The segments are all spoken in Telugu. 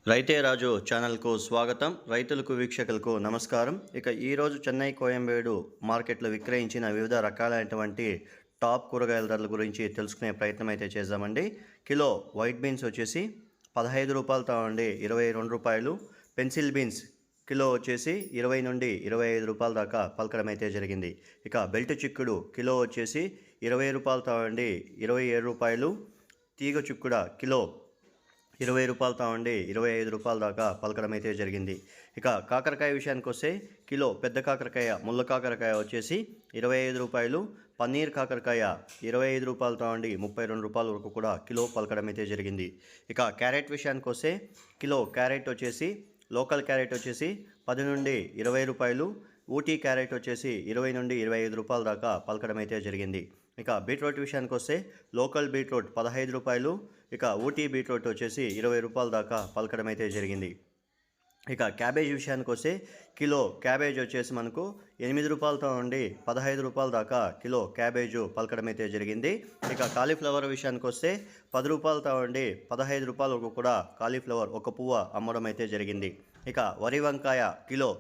రైతే రాజు ఛానల్కు స్వాగతం. రైతులకు వీక్షకులకు నమస్కారం. ఇక ఈరోజు చెన్నై కోయంబేడు మార్కెట్లో విక్రయించిన వివిధ రకాలైనటువంటి టాప్ కూరగాయల ధరల గురించి తెలుసుకునే ప్రయత్నం అయితే చేద్దామండి. కిలో వైట్ బీన్స్ వచ్చేసి 15 రూపాయలతో ఉండి 22 రూపాయలు. పెన్సిల్ బీన్స్ కిలో వచ్చేసి 20 నుండి 25 రూపాయల దాకా పలకడం అయితే జరిగింది. ఇక బెల్ట్ చిక్కుడు కిలో వచ్చేసి 20 రూపాయలతో ఉండి 27 రూపాయలు. తీగ చిక్కుడ కిలో 20 రూపాయలతో ఉండి 25 రూపాయల దాకా పలకడం అయితే జరిగింది. ఇక కాకరకాయ విషయానికి వస్తే కిలో పెద్ద కాకరకాయ ముళ్ళ కాకరకాయ వచ్చేసి 25 రూపాయలు. పన్నీర్ కాకరకాయ 25 రూపాయలతో ఉండి 32 రూపాయల వరకు కూడా కిలో పలకడం అయితే జరిగింది. ఇక క్యారెట్ విషయానికి వస్తే కిలో క్యారెట్ వచ్చేసి లోకల్ క్యారెట్ వచ్చేసి 10 నుండి 20 రూపాయలు. ఊటీ క్యారెట్ వచ్చేసి 20 నుండి 25 రూపాయల దాకా పలకడం అయితే జరిగింది. ఇక బీట్రూట్ విషయానికి వస్తే లోకల్ బీట్రూట్ 15 రూపాయలు. ఇక ఊటీ బీట్రూట్ వచ్చేసి 20 రూపాయల దాకా పలకడం అయితే జరిగింది. ఇక క్యాబేజ్ విషయానికి వస్తే కిలో క్యాబేజ్ వచ్చేసి మనకు 8 రూపాయలతో ఉండి 15 రూపాయల దాకా కిలో క్యాబేజు పలకడం అయితే జరిగింది. ఇక కాలీఫ్లవర్ విషయానికి వస్తే 10 రూపాయలతో ఉండి 15 రూపాయల వరకు కూడా కాలీఫ్లవర్ ఒక పువ్వు అమ్మడం అయితే జరిగింది. ఇక వరి వంకాయ కిలో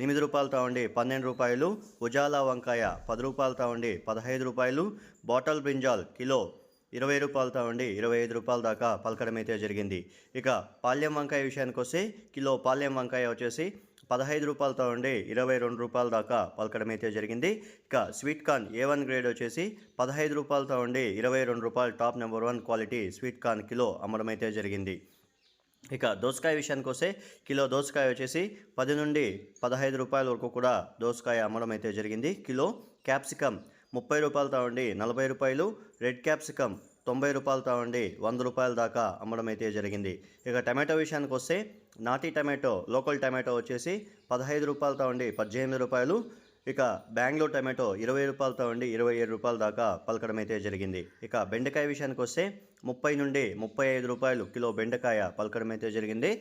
8 రూపాయలతో ఉండి 12 రూపాయలు. ఉజాలా వంకాయ 10 రూపాయలతో ఉండి 15 రూపాయలు. బాటల్ బ్రింజాల్ కిలో 20 రూపాయలతో ఉండి 25 రూపాయల దాకా పలకడం అయితే జరిగింది. ఇక పాల్యం వంకాయ విషయానికి వస్తే కిలో పాల్యం వంకాయ వచ్చేసి 15 రూపాయలతో ఉండి 22 రూపాయల దాకా పలకడం అయితే జరిగింది. ఇక స్వీట్ కార్న్ A1 గ్రేడ్ వచ్చేసి 15 రూపాయలతో ఉండి 22 రూపాయలు top number 1 quality sweet corn kilo అమ్మడం అయితే జరిగింది. ఇక దోసకాయ విషయానికి వస్తే కిలో దోసకాయ వచ్చేసి 10 నుండి 15 రూపాయల వరకు కూడా దోసకాయ అమ్మడం అయితే జరిగింది. కిలో క్యాప్సికమ్ 30 రూపాయలతో ఉండి 40 రూపాయలు. రెడ్ క్యాప్సికమ్ 90 రూపాయలతో ఉండి 100 రూపాయల దాకా అమ్మడం అయితే జరిగింది. ఇక టమాటో విషయానికి వస్తే నాటి టమాటో లోకల్ టమాటో వచ్చేసి 15 రూపాయలతో ఉండి 18 రూపాయలు. ఇక బెంగళూరు టమాటో 20 రూపాయలతో ఉండి 27 రూపాయల దాకా పలకడం అయితే జరిగింది. ఇక బెండకాయ విషయానికి వస్తే 30 నుండి 35 రూపాయలు కిలో బెండకాయ పలకడం అయితే జరిగింది.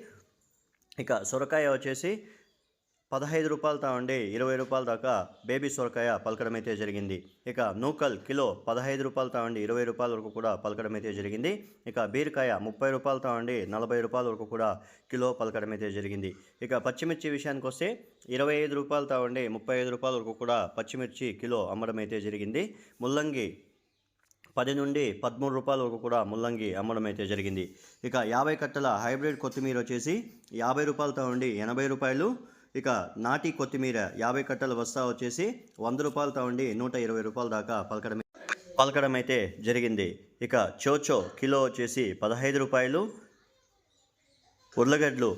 ఇక సొరకాయ వచ్చేసి 15 రూపాయలతో ఉండి 20 రూపాయల దాకా బేబీ సొరకాయ పలకడం అయితే జరిగింది. ఇక నూకల్ కిలో 15 రూపాయలతో ఉండి 20 రూపాయల వరకు కూడా పలకడం అయితే జరిగింది. ఇక బీరకాయ 30 రూపాయలతో ఉండి 40 రూపాయల వరకు కూడా కిలో పలకడం అయితే జరిగింది. ఇక పచ్చిమిర్చి విషయానికి వస్తే 25 రూపాయలతో ఉండి 35 రూపాయల వరకు కూడా పచ్చిమిర్చి కిలో అమ్మడం అయితే జరిగింది. ముల్లంగి 10 నుండి 13 రూపాయల వరకు కూడా ముల్లంగి అమ్మడం అయితే జరిగింది. ఇక 50 కట్టల హైబ్రిడ్ కొత్తిమీర వచ్చేసి 50 రూపాయలతో ఉండి 80 రూపాయలు. ఇక నాటి కొత్తిమీర 50 కట్టల బస్తా వచ్చేసి 100 రూపాయలతో ఉండి 120 రూపాయల దాకా పలకడం అయితే జరిగింది. ఇక చోచో కిలో వచ్చేసి 15 రూపాయలు. ఉర్లగడ్డలు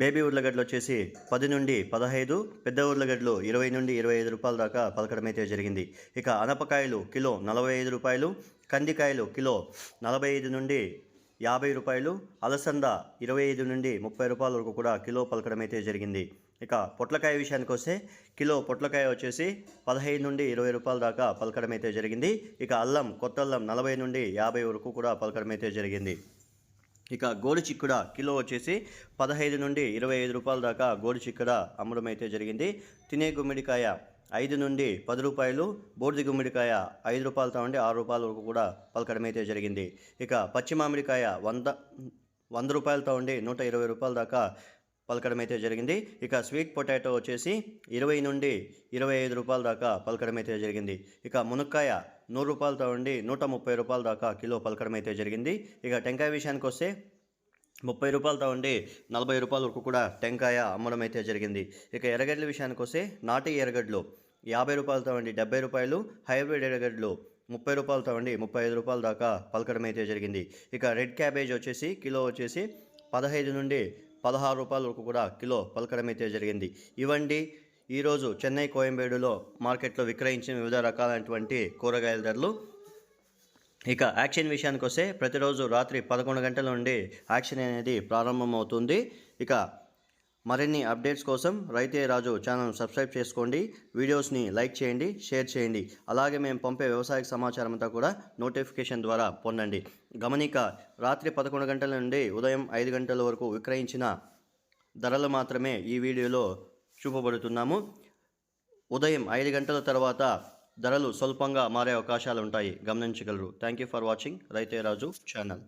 బేబీ ఉర్లగడ్డలు వచ్చేసి 10 నుండి 15, పెద్ద ఉర్లగడ్డలు 20 నుండి 25 రూపాయల దాకా పలకడం అయితే జరిగింది. ఇక అనపకాయలు కిలో 45 రూపాయలు. కందికాయలు కిలో 45 నుండి 50 రూపాయలు. అలసంద 25 నుండి 30 రూపాయల వరకు కూడా కిలో పలకడం అయితే జరిగింది. ఇక పొట్లకాయ విషయానికి వస్తే కిలో పొట్లకాయ వచ్చేసి 15 నుండి 20 రూపాయల దాకా పలకడం అయితే జరిగింది. ఇక అల్లం కొత్త అల్లం 40 నుండి 50 వరకు కూడా పలకడం అయితే జరిగింది. ఇక గోడి చిక్కుడ కిలో వచ్చేసి 15 నుండి 25 రూపాయల దాకా గోడి చిక్కుడ అమ్మడం అయితే జరిగింది. తినే గుమ్మిడికాయ 5 నుండి 10 రూపాయలు. బూడిద గుమ్మిడికాయ 5 రూపాయలతో ఉండి 6 రూపాయల వరకు కూడా పలకడం అయితే జరిగింది. ఇక పచ్చి మామిడికాయ 100 రూపాయలతో ఉండి 120 రూపాయల దాకా పలకడం అయితే జరిగింది. ఇక స్వీట్ పొటాటో వచ్చేసి 20 నుండి 25 రూపాయల దాకా పలకడం అయితే జరిగింది. ఇక మునక్కాయ 100 రూపాయలతో ఉండి 130 రూపాయల దాకా కిలో పలకడం అయితే జరిగింది. ఇక టెంకాయ విషయానికి వస్తే 30 రూపాయలతో ఉండి 40 రూపాయల వరకు కూడా టెంకాయ అమ్మడం అయితే జరిగింది. ఇక ఎర్రగడ్డల విషయానికి వస్తే నాటి ఎర్రగడ్డలు 50 రూపాయలతో ఉండి 70 రూపాయలు. హైబ్రిడ్ ఎర్రగడ్డలు 30 రూపాయలతో ఉండి 35 రూపాయల దాకా పలకడం అయితే జరిగింది. ఇక రెడ్ క్యాబేజ్ వచ్చేసి కిలో వచ్చేసి 15 నుండి 16 రూపాయల వరకు కూడా కిలో పలకడం అయితే జరిగింది. ఇవండి ఈరోజు చెన్నై కోయంబేడులో మార్కెట్లో విక్రయించిన వివిధ రకాలైనటువంటి కూరగాయల ధరలు. ఇక యాక్షన్ విషయానికి వస్తే ప్రతిరోజు రాత్రి 11 గంటల నుండి యాక్షన్ అనేది ప్రారంభమవుతుంది. ఇక మరిన్ని అప్డేట్స్ కోసం రైతే రాజు ఛానల్ సబ్స్క్రైబ్ చేసుకోండి. వీడియోస్ని లైక్ చేయండి, షేర్ చేయండి. అలాగే మేము పంపే వ్యవసాయ సమాచారం అంతా కూడా నోటిఫికేషన్ ద్వారా పొందండి. గమనిక, రాత్రి 11 గంటల నుండి ఉదయం 5 గంటల వరకు విక్రయించిన ధరలు మాత్రమే ఈ వీడియోలో చూపబడుతున్నాము. ఉదయం 5 గంటల తర్వాత ధరలు స్వల్పంగా మారే అవకాశాలు ఉంటాయి, గమనించగలరు. థ్యాంక్ యూ ఫర్ వాచింగ్ రైతే రాజు ఛానల్.